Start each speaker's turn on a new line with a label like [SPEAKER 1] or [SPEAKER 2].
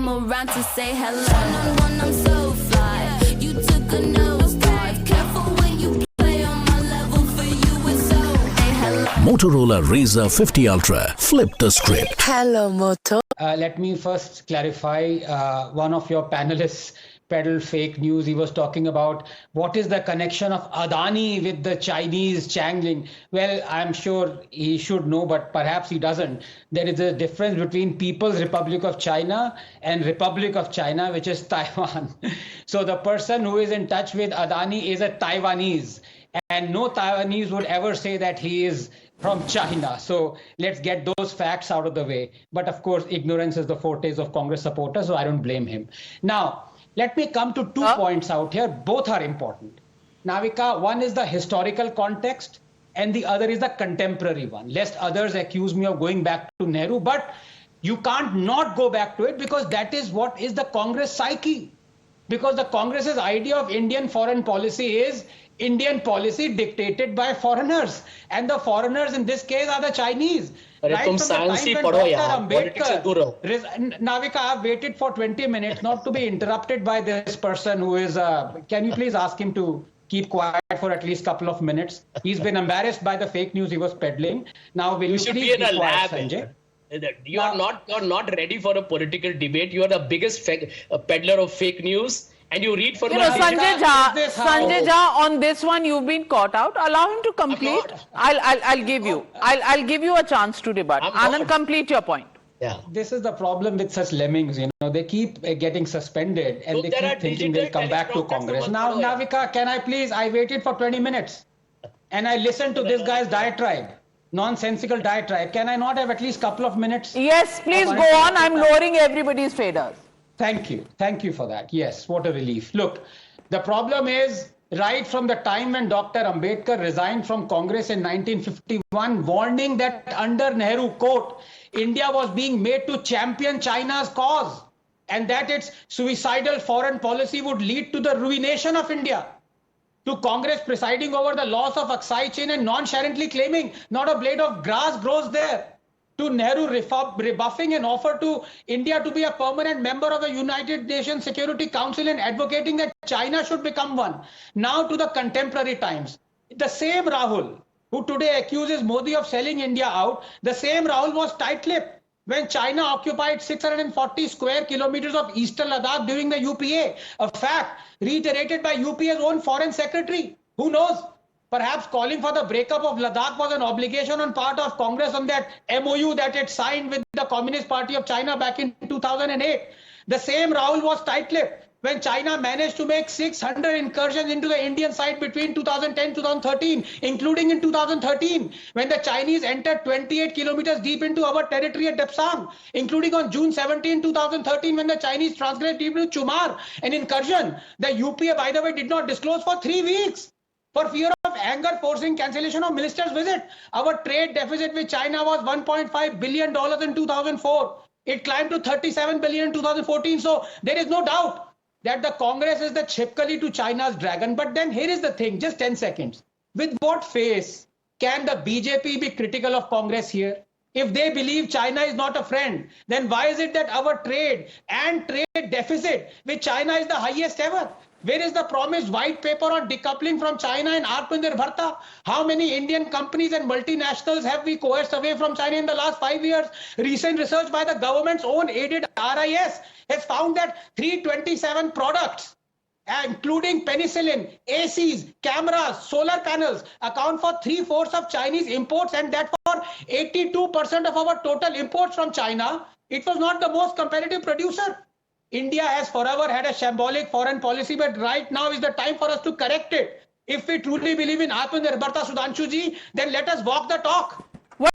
[SPEAKER 1] come around to say hello. One-on-one, I'm so fly. You took a nosedive. Careful when you play on my level. For you, it's so. Hey, hello.
[SPEAKER 2] Motorola Razr 50 Ultra. Flip the script.
[SPEAKER 3] Hello, Moto.
[SPEAKER 4] Let me first clarify. One of your panelists peddled fake news. He was talking about what is the connection of Adani with the Chinese Changling. Well, I'm sure he should know, but perhaps he doesn't. There is a difference between People's Republic of China and Republic of China, which is Taiwan. So the person who is in touch with Adani is a Taiwanese, and no Taiwanese would ever say that he is from China. So let's get those facts out of the way. But of course, ignorance is the forte of Congress supporters, so I don't blame him. Now, let me come to two points out here. Both are important. Navika, one is the historical context and the other is the contemporary one, lest others accuse me of going back to Nehru. But you can't not go back to it because that is what is the Congress psyche. Because the Congress's idea of Indian foreign policy is Indian policy dictated by foreigners. And the foreigners in this case are the Chinese. Right from the time when Dr. Ambedkar, Navika, I've waited for 20 minutes not to be interrupted by this person who is, can you please ask him to keep quiet for at least a couple of minutes?2He's been embarrassed by the fake news he was peddling. Now, will you please be quiet, Sanjay?
[SPEAKER 5] You're not ready for a political debate. You are the biggest peddler of fake news. And you read for
[SPEAKER 6] Sanjay Jha, on this one you've been caught out. Allow him to complete. I'll give you. I'll give you a chance to rebut. Anand, complete your point.
[SPEAKER 4] Yeah. This is the problem with such lemmings, they keep getting suspended and they keep thinking they'll come back to Congress. Now, Navika, can I please, I waited for 20 minutes and I listened to this guy's diatribe, nonsensical diatribe. Can I not have at least a couple of minutes?
[SPEAKER 6] Yes, please go on. I'm lowering everybody's faders.
[SPEAKER 4] Thank you. Thank you for that. Yes, what a relief. Look, the problem is right from the time when Dr. Ambedkar resigned from Congress in 1951, warning that under Nehru, quote, India was being made to champion China's cause and that its suicidal foreign policy would lead to the ruination of India. To Congress presiding over the loss of Aksai Chin and nonchalantly claiming not a blade of grass grows there. To Nehru rebuffing an offer to India to be a permanent member of the United Nations Security Council and advocating that China should become one. Now to the contemporary times. The same Rahul who today accuses Modi of selling India out, the same Rahul was tight-lipped when China occupied 640 square kilometers of eastern Ladakh during the UPA, a fact reiterated by UPA's own foreign secretary. Who knows? Perhaps calling for the breakup of Ladakh was an obligation on part of Congress on that MOU that it signed with the Communist Party of China back in 2008. The same Rahul was tight-lipped when China managed to make 600 incursions into the Indian side between 2010-2013, including in 2013, when the Chinese entered 28 kilometers deep into our territory at Depsang, including on June 17, 2013, when the Chinese transgressed deep into Chumar, an incursion the UPA, by the way, did not disclose for 3 weeks. For fear of anger forcing cancellation of minister's visit. Our trade deficit with China was $1.5 billion in 2004. It climbed to $37 billion in 2014. So there is no doubt that the Congress is the Chipkali to China's dragon. But then here is the thing, just 10 seconds. With what face can the BJP be critical of Congress here? If they believe China is not a friend, then why is it that our trade and trade deficit with China is the highest ever? Where is the promised white paper on decoupling from China and Atmanirbharta? How many Indian companies and multinationals have we coerced away from China in the last 5 years? Recent research by the government's own aided RIS has found that 327 products, including penicillin, ACs, cameras, solar panels, account for 3/4 of Chinese imports, and that for 82% of our total imports from China. It was not the most competitive producer. India has forever had a shambolic foreign policy, but right now is the time for us to correct it. If we truly believe in Atmanirbharta, Sudhanshu ji, then let us walk the talk.